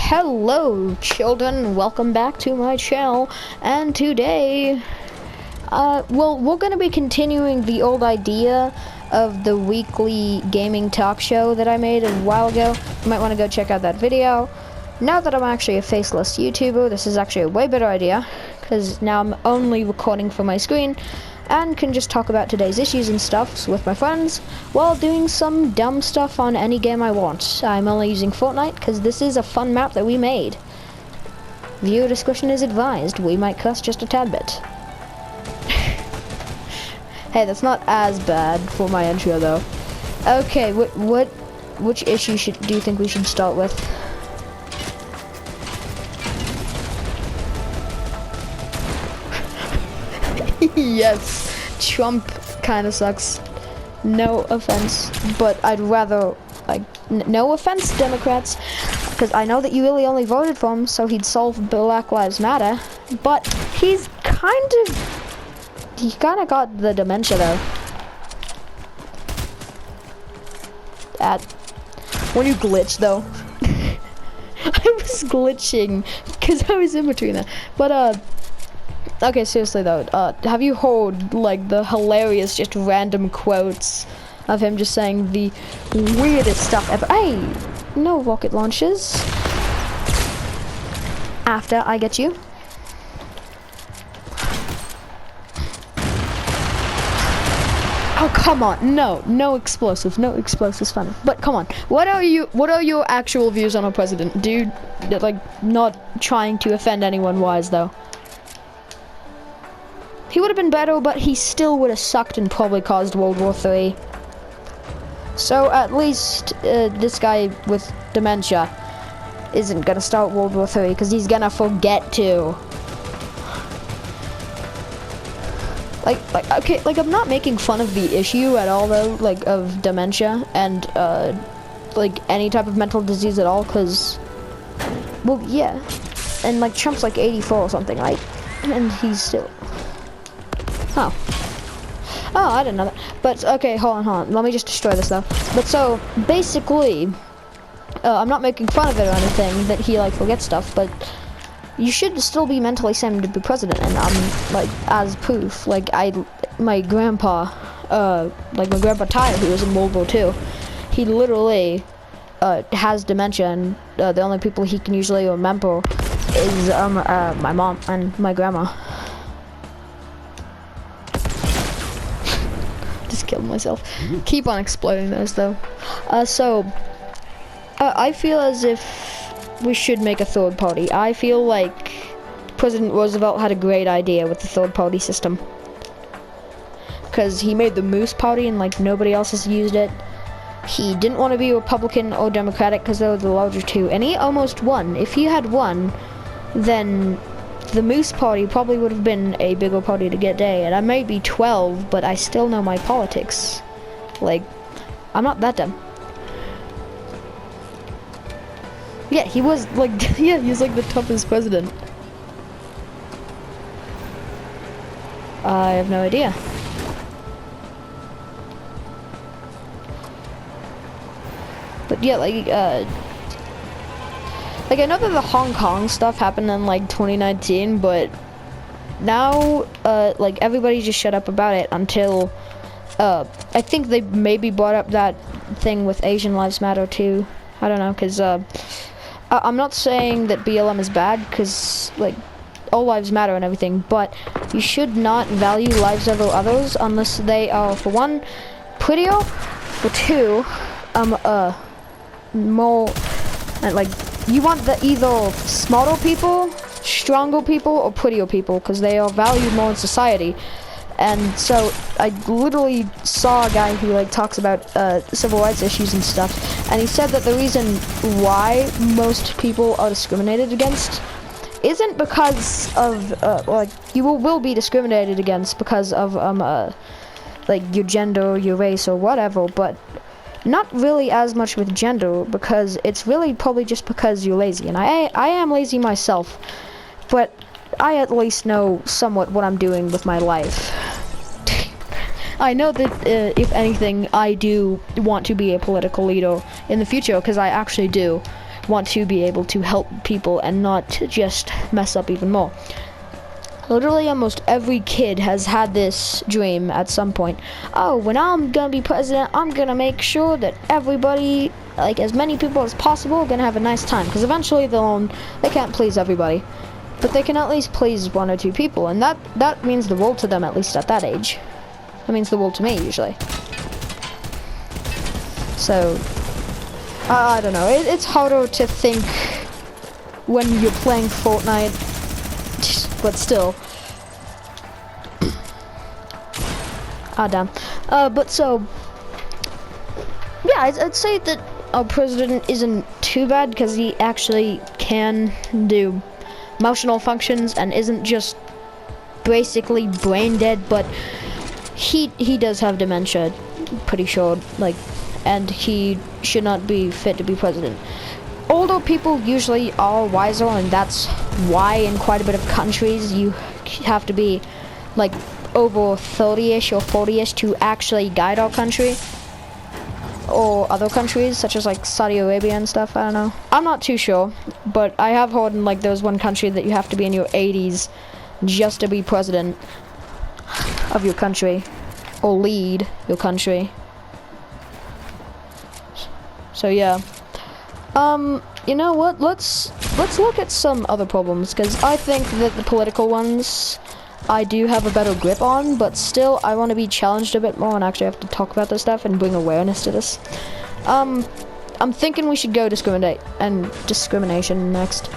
Hello children, welcome back to my channel, and today we're gonna be continuing the old idea of the weekly gaming talk show that I made a while ago. You might want to go check out that video. Now that I'm actually a faceless YouTuber, this is actually a way better idea, because now I'm only recording from my screen and can just talk about today's issues and stuff with my friends while doing some dumb stuff on any game I want. I'm only using Fortnite because this is a fun map that we made. Viewer discretion is advised. We might cuss just a tad bit. Hey, that's not as bad for my intro though. Okay, which issue do you think we should start with? Yes, Trump kind of sucks. No offense, but I'd rather, like, no offense, Democrats, because I know that you really only voted for him so he'd solve Black Lives Matter, but he kind of got the dementia though. When you glitch though, I was glitching because I was in between that, but okay, seriously though, have you heard like the hilarious, just random quotes of him just saying the weirdest stuff ever? Hey, no rocket launches. After I get you. Oh come on, no explosives, funny. But come on, what are your actual views on our president? Dude, like, not trying to offend anyone wise though. He would have been better, but he still would have sucked and probably caused World War III. So at least this guy with dementia isn't gonna start World War III because he's gonna forget to. Okay, like I'm not making fun of the issue at all though, like of dementia and like any type of mental disease at all, cause, well, yeah, and like Trump's like 84 or something, right? And he's still. Oh, I didn't know that. But okay, hold on. Let me just destroy this though. But so basically, I'm not making fun of it or anything that he like forgets stuff, but you should still be mentally sane to be president. And I'm like, as proof, like my grandpa Tyler, who was in World War II, he literally has dementia, and the only people he can usually remember is my mom and my grandma. Just killed myself. Keep on exploding those though. I feel as if we should make a third party. I feel like President Roosevelt had a great idea with the third party system, because he made the Moose Party and like nobody else has used it. He didn't want to be Republican or Democratic because they were the larger two, and he almost won. If he had won, then the Moose Party probably would have been a bigger party to get day, and I may be 12, but I still know my politics. Like, I'm not that dumb. Yeah, he was like, yeah, he was like the toughest president. I have no idea. But yeah, like I know that the Hong Kong stuff happened in like 2019, but now like everybody just shut up about it until I think they maybe brought up that thing with Asian Lives Matter too. I don't know, because I'm not saying that BLM is bad, because like all lives matter and everything, but you should not value lives over others unless they are, for one, prettier, for two, more, like, you want the either smarter people, stronger people, or prettier people, because they are valued more in society. And so I literally saw a guy who like talks about civil rights issues and stuff, and he said that the reason why most people are discriminated against isn't because of like you will be discriminated against because of like your gender, your race, or whatever, but not really as much with gender, because it's really probably just because you're lazy. And I am lazy myself, but I at least know somewhat what I'm doing with my life. I know that if anything, I do want to be a political leader in the future, because I actually do. want to be able to help people and not just mess up even more. Literally almost every kid has had this dream at some point. Oh, when I'm gonna be president, I'm gonna make sure that everybody, like as many people as possible, are gonna have a nice time. Because eventually they can't please everybody. But they can at least please one or two people. And that means the world to them, at least at that age. That means the world to me, usually. So, I don't know. It's harder to think when you're playing Fortnite. But still. Damn. But so, yeah, I'd say that our president isn't too bad because he actually can do emotional functions and isn't just basically brain dead, but he does have dementia, pretty sure, like, and he should not be fit to be president. Older people usually are wiser, and that's why in quite a bit of countries you have to be like over 30-ish or 40-ish to actually guide our country, or other countries such as like Saudi Arabia and stuff. I don't know, I'm not too sure, but I have heard in like there's one country that you have to be in your 80s just to be president of your country or lead your country. So yeah. You know what? Let's look at some other problems, because I think that the political ones I do have a better grip on, but still I want to be challenged a bit more and actually have to talk about this stuff and bring awareness to this. I'm thinking we should go discrimination next.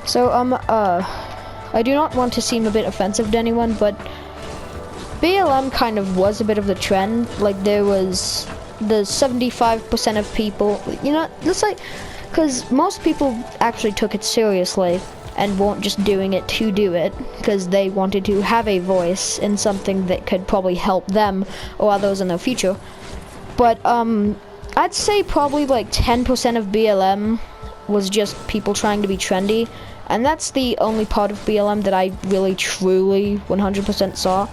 So I do not want to seem a bit offensive to anyone, but BLM kind of was a bit of the trend. Like there was the 75% of people, you know, it's like, because most people actually took it seriously and weren't just doing it to do it, because they wanted to have a voice in something that could probably help them or others in their future. But I'd say probably like 10% of BLM was just people trying to be trendy, and that's the only part of BLM that I really truly 100% saw.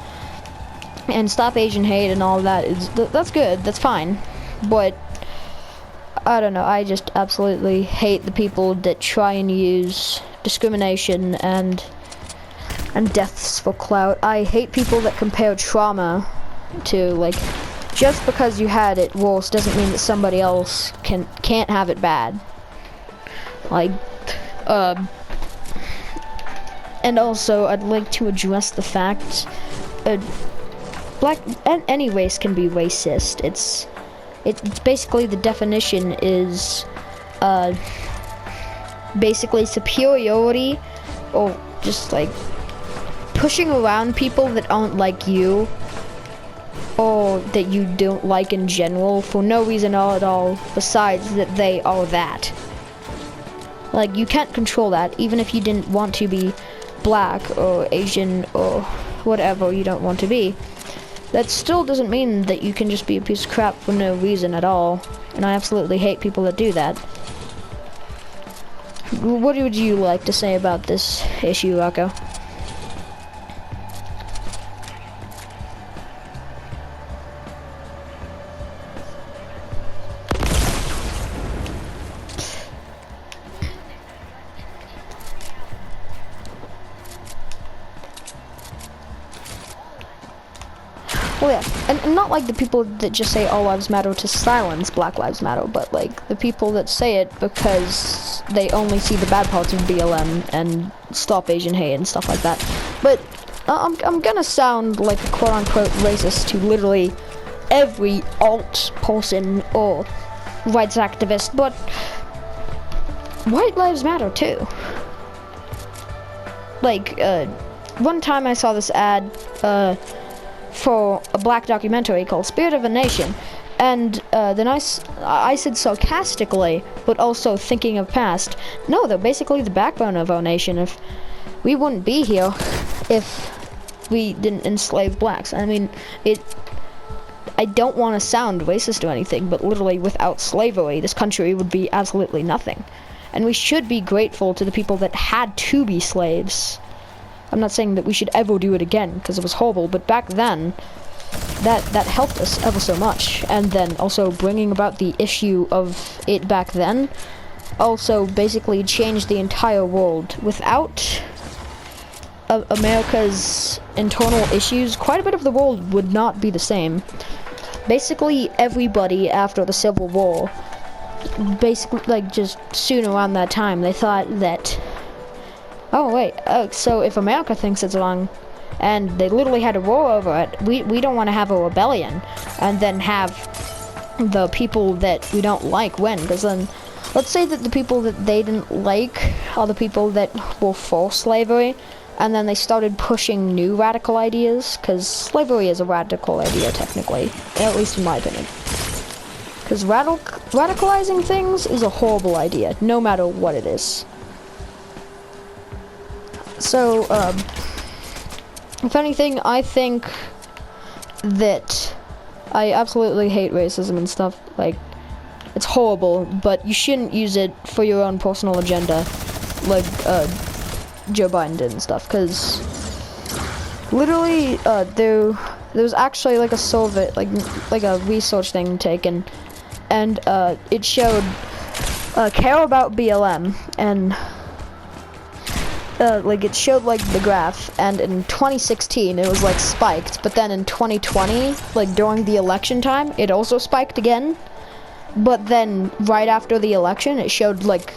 And Stop Asian Hate and all that that's good, that's fine, but I don't know, I just absolutely hate the people that try and use discrimination and deaths for clout. I hate people that compare trauma to, like, just because you had it worse doesn't mean that somebody else can't have it bad. Like, and also I'd like to address the fact any race can be racist. It's basically, the definition is basically superiority, or just like pushing around people that aren't like you, or that you don't like in general for no reason at all besides that they are that. Like, you can't control that, even if you didn't want to be black or Asian or whatever you don't want to be. That still doesn't mean that you can just be a piece of crap for no reason at all. And I absolutely hate people that do that. What would you like to say about this issue, Rocco? Well, yeah, and not like the people that just say all lives matter to silence Black Lives Matter, but like the people that say it because they only see the bad parts of BLM and Stop Asian Hate and stuff like that. But I'm gonna sound like a quote-unquote racist to literally every alt person or rights activist, but white lives matter too. Like, one time I saw this ad, for a black documentary called Spirit of a Nation, and then I said sarcastically, but also thinking of past, no, they're basically the backbone of our nation. If we wouldn't be here if we didn't enslave blacks. I mean, I don't want to sound racist or anything, but literally without slavery, this country would be absolutely nothing. And we should be grateful to the people that had to be slaves. I'm not saying that we should ever do it again, because it was horrible, but back then, that helped us ever so much. And then also bringing about the issue of it back then also basically change the entire world. Without America's internal issues, quite a bit of the world would not be the same. Basically, everybody after the Civil War, basically, like, just soon around that time, they thought that, oh wait, so if America thinks it's wrong, and they literally had a war over it, we don't want to have a rebellion, and then have the people that we don't like win, because then, let's say that the people that they didn't like are the people that were for slavery, and then they started pushing new radical ideas, because slavery is a radical idea, technically, at least in my opinion. Because radicalizing things is a horrible idea, no matter what it is. So, if anything, I think that I absolutely hate racism and stuff. Like, it's horrible, but you shouldn't use it for your own personal agenda, like, Joe Biden did and stuff, because literally, there was actually like a survey, like a research thing taken, and it showed care about BLM, and like it showed like the graph, and in 2016 it was like spiked, but then in 2020, like during the election time, it also spiked again, but then right after the election it showed like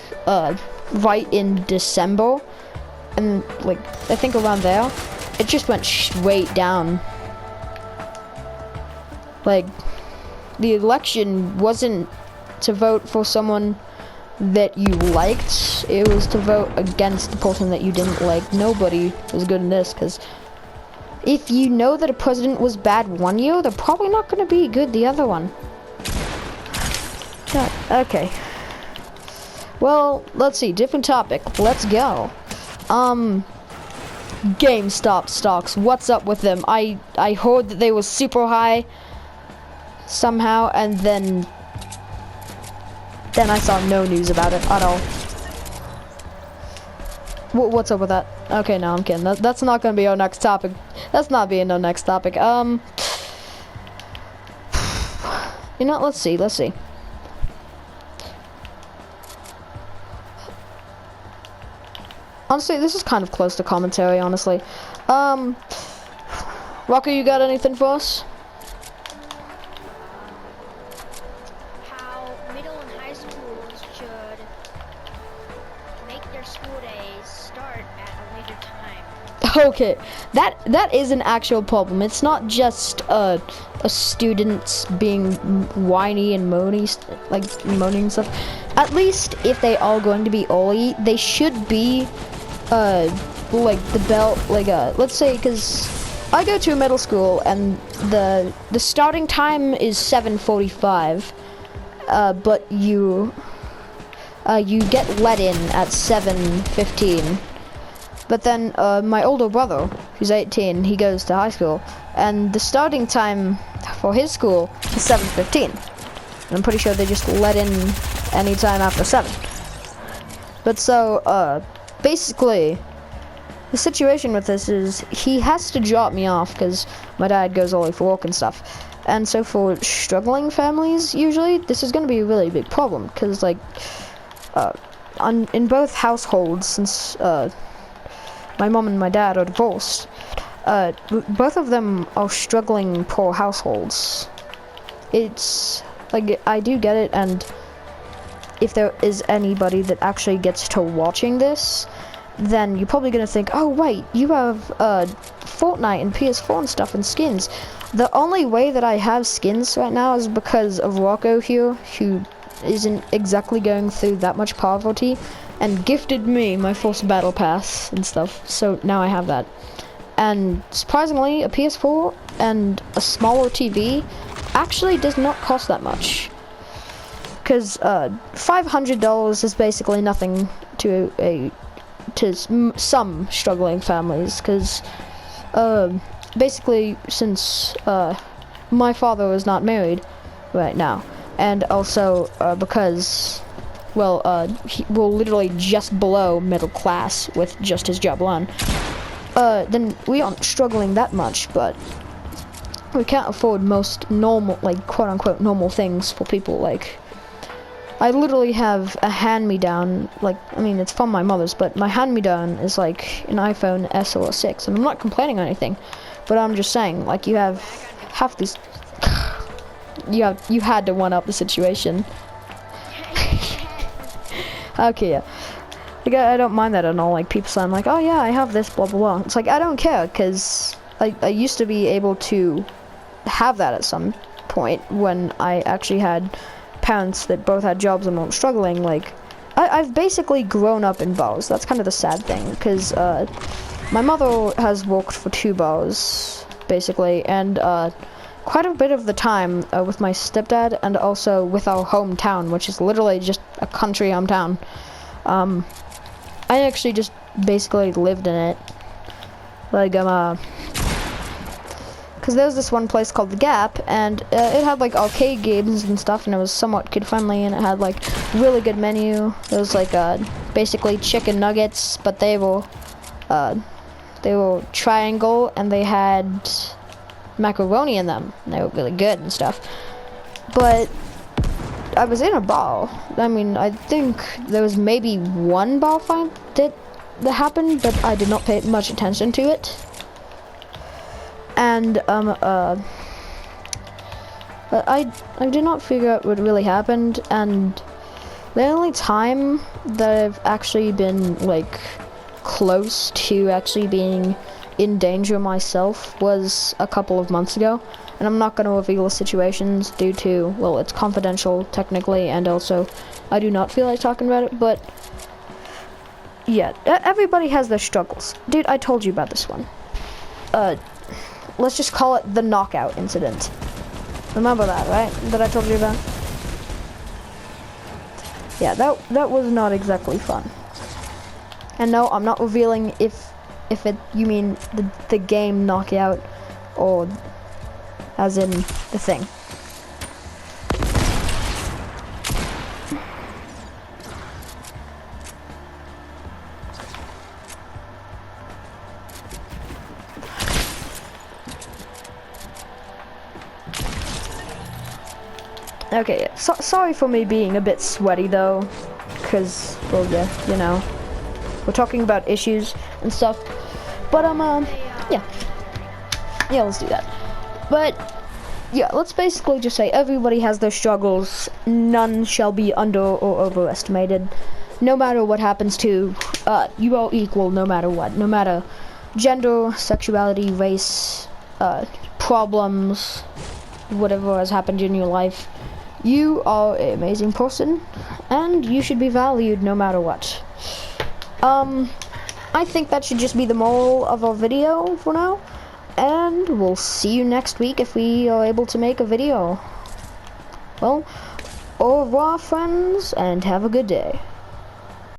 right in December, and like I think around there it just went straight down. Like, the election wasn't to vote for someone that you liked, it was to vote against the person that you didn't like. Nobody was good in this, because if you know that a president was bad one year, they're probably not going to be good the other one. Yeah, okay. Well, let's see, different topic. Let's go. GameStop stocks, what's up with them? I heard that they were super high somehow, and then I saw no news about it at all. What's up with that? Okay, no, I'm kidding. That's not gonna be our next topic. That's not being our next topic. You know, let's see. Honestly, this is kind of close to commentary, honestly. Rocker, you got anything for us? How middle and high schools should make their school days start at a later time. Okay, that is an actual problem. It's not just a students being whiny and moaning and stuff. At least if they are going to be early, they should be like the bell, like let's say, because I go to a middle school and the starting time is 7:45, but you get let in at 7:15. But then my older brother, who's 18, he goes to high school, and the starting time for his school is 7:15. I'm pretty sure they just let in any time after 7. But so basically, the situation with this is he has to drop me off because my dad goes early for work and stuff. And so for struggling families, usually this is going to be a really big problem, because like in both households, since my mom and my dad are divorced, both of them are struggling poor households. It's like, I do get it, and if there is anybody that actually gets to watching this, then you're probably gonna think, oh wait, you have Fortnite and PS4 and stuff and skins. The only way that I have skins right now is because of Rocco here, who isn't exactly going through that much poverty, and gifted me my first battle pass and stuff, so now I have that. And surprisingly, a PS4 and a smaller TV actually does not cost that much, because $500 is basically nothing to some struggling families, because basically, since my father is not married right now, and also because, well, we're literally just below middle class with just his job alone, then we aren't struggling that much, but we can't afford most normal, like, quote-unquote normal things for people like I literally have a hand-me-down, like, I mean, it's from my mother's, but my hand-me-down is like an iPhone S or 6, and I'm not complaining or anything, but I'm just saying, like, you have half these, you had to one-up the situation. Okay, yeah. Like, I don't mind that at all, like, people saying, like, oh yeah, I have this, blah, blah, blah. It's like, I don't care, because I used to be able to have that at some point when I actually had parents that both had jobs and weren't struggling. Like, I've basically grown up in bars. That's kind of the sad thing, because my mother has worked for 2 bars, basically, and quite a bit of the time with my stepdad, and also with our hometown, which is literally just a country hometown. I actually just basically lived in it. Like, because there's this one place called The Gap, and it had like arcade games and stuff, and it was somewhat kid friendly, and it had like really good menu. It was like basically chicken nuggets, but they were triangle, and they had macaroni in them, and they were really good and stuff. But I was in a bar. I mean, I think there was maybe one bar fight that happened, but I did not pay much attention to it. And I did not figure out what really happened, and the only time that I've actually been like close to actually being in danger myself was a couple of months ago. And I'm not going to reveal the situations due to, well, it's confidential technically, and also I do not feel like talking about it, but yeah, everybody has their struggles. Dude, I told you about this one. Let's just call it the knockout incident. Remember that, right? That I told you about? Yeah, that was not exactly fun. And no, I'm not revealing if you mean the game knockout, or as in the thing. Okay, yeah. Sorry for me being a bit sweaty though, because, well, yeah, you know, we're talking about issues and stuff, but yeah, let's do that. But yeah, let's basically just say everybody has their struggles. None shall be under or overestimated. No matter what happens to you, are equal no matter what. No matter gender, sexuality, race, problems, whatever has happened in your life. You are an amazing person, and you should be valued no matter what. I think that should just be the moral of our video for now, and we'll see you next week if we are able to make a video. Well, au revoir, friends, and have a good day.